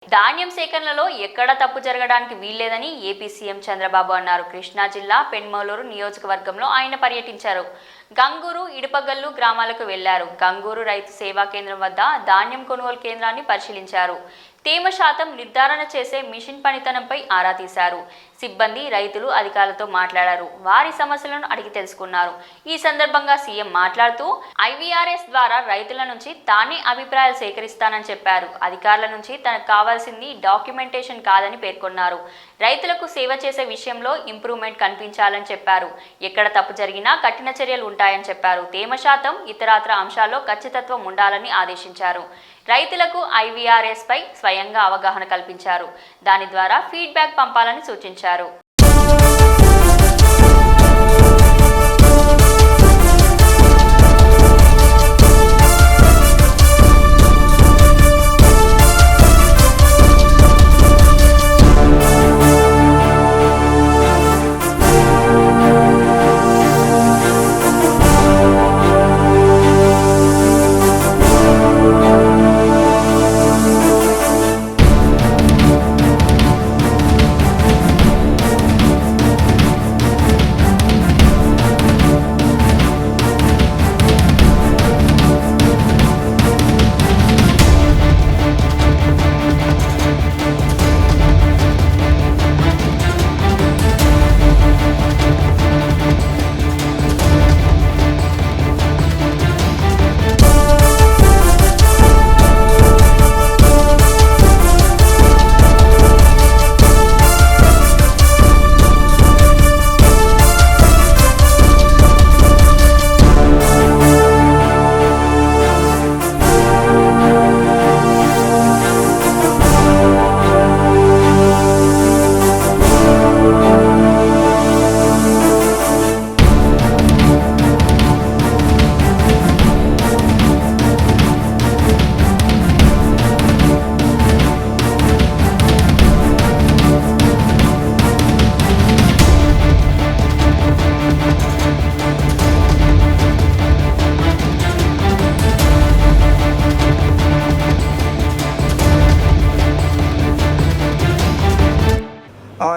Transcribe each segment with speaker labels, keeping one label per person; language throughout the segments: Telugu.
Speaker 1: ధాన్యం సేకరణలో ఎక్కడా తప్పు జరగడానికి వీల్లేదని ఏపీ సీఎం చంద్రబాబు అన్నారు. కృష్ణా జిల్లా పెన్మలూరు నియోజకవర్గంలో ఆయన పర్యటించారు. గంగూరు, ఇడుపగల్లు గ్రామాలకు వెళ్లారు. గంగూరు రైతు సేవా కేంద్రం వద్ద ధాన్యం కొనుగోలు కేంద్రాన్ని పరిశీలించారు. తేమ శాతం నిర్ధారణ చేసే మిషన్ పనితనంపై ఆరా తీశారు. సిబ్బంది, రైతులు అధికారులతో మాట్లాడారు. వారి సమస్యలను అడిగి తెలుసుకున్నారు. ఈ సందర్భంగా సీఎం మాట్లాడుతూ ఐవీఆర్ఎస్ ద్వారా రైతుల నుంచి తానే అభిప్రాయాలు సేకరిస్తానని చెప్పారు. అధికారుల నుంచి తనకు కావాల్సింది డాక్యుమెంటేషన్ కాదని పేర్కొన్నారు. రైతులకు సేవ చేసే విషయంలో ఇంప్రూవ్మెంట్ కనిపించాలని చెప్పారు. ఎక్కడ తప్పు జరిగినా కఠిన చర్యలు ఉంటాయని చెప్పారు. తేమ శాతం, ఇతరత్ర అంశాల్లో ఖచ్చితత్వం ఉండాలని ఆదేశించారు. రైతులకు ఐవీఆర్ఎస్ పై స్వయంగా అవగాహన కల్పించారు. దాని ద్వారా ఫీడ్బ్యాక్ పంపాలని సూచించారు.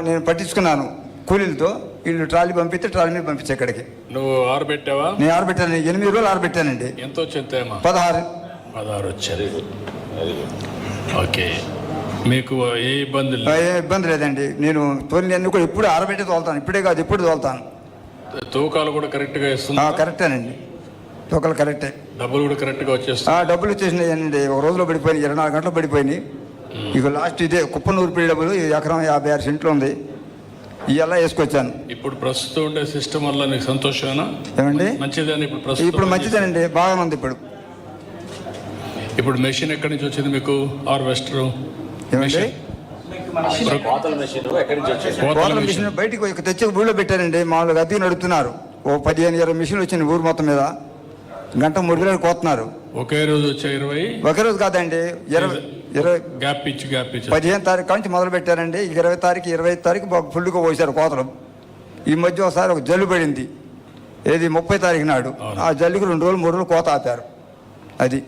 Speaker 2: నేను పట్టించుకున్నాను కూలీలతో. వీళ్ళు ట్రాలీ పంపిస్తే ట్రాలీ మీద పంపించే ఇక్కడికి.
Speaker 3: నువ్వు ఆరబెట్టావా?
Speaker 2: నేను ఆరబెట్టాను. 8 రోజులు ఆరబెట్టానండి.
Speaker 3: ఎంత వచ్చింది? 16 వచ్చారు. ఓకే, మీకు ఏ ఇబ్బంది?
Speaker 2: ఏ ఇబ్బంది లేదండి. నేను తోలిని కూడా ఎప్పుడు ఆరబెట్టి తోలుతాను. ఇప్పుడే కాదు, ఎప్పుడు తోలుతాను.
Speaker 3: తూకాలు కూడా కరెక్ట్గా ఇస్తుంది?
Speaker 2: కరెక్టేనండి, తూకాలు కరెక్టే.
Speaker 3: డబ్బులు కూడా కరెక్ట్గా వచ్చేస్తాయి?
Speaker 2: డబ్బులు వచ్చేసినాయండి. ఒక రోజులో పడిపోయినాయి, 24 గంటలు పడిపోయినాయి. ఇక లాస్ట్ ఇదే కుప్పనూరు డబ్బులు ఎకరం 56 సెంట్లు ఉంది. ఇవల్ల వేసుకొచ్చాను.
Speaker 3: ఇప్పుడు ప్రస్తుతం ఉండే సిస్టమ్ వల్ల నీకు సంతోషమేనా?
Speaker 2: ఏమండి?
Speaker 3: మంచిదని
Speaker 2: ఇప్పుడు మంచిదేనండి, బాగా ఉంది.
Speaker 3: ఇప్పుడు మెషిన్ ఎక్కడి నుంచి వచ్చింది మీకు? హార్వెస్టర్
Speaker 2: ఏమండి? కోతల మిషన్ బయటికి తెచ్చి ఊళ్ళో పెట్టారండి. మామూలుగా అద్దెకి నడుపుతున్నారు. ఓ 15-20 మిషన్లు వచ్చింది ఊరు మొత్తం మీద. గంట 3 వేలు కోతున్నారు.
Speaker 3: ఒకే రోజు వచ్చే 20?
Speaker 2: ఒకే రోజు కాదండి, 20
Speaker 3: గ్యాప్ ఇచ్చి
Speaker 2: 15 తారీఖు నుంచి మొదలు పెట్టారండి. 20 తారీఖు 25 తారీఖు ఫుల్గా పోసారు కోతలు. ఈ మధ్య ఒకసారి ఒక జల్లు పడింది, ఏది 30 తారీఖు నాడు. ఆ జల్లుకి 2 రోజులు 3 రోజులు కోత ఆపారు. అది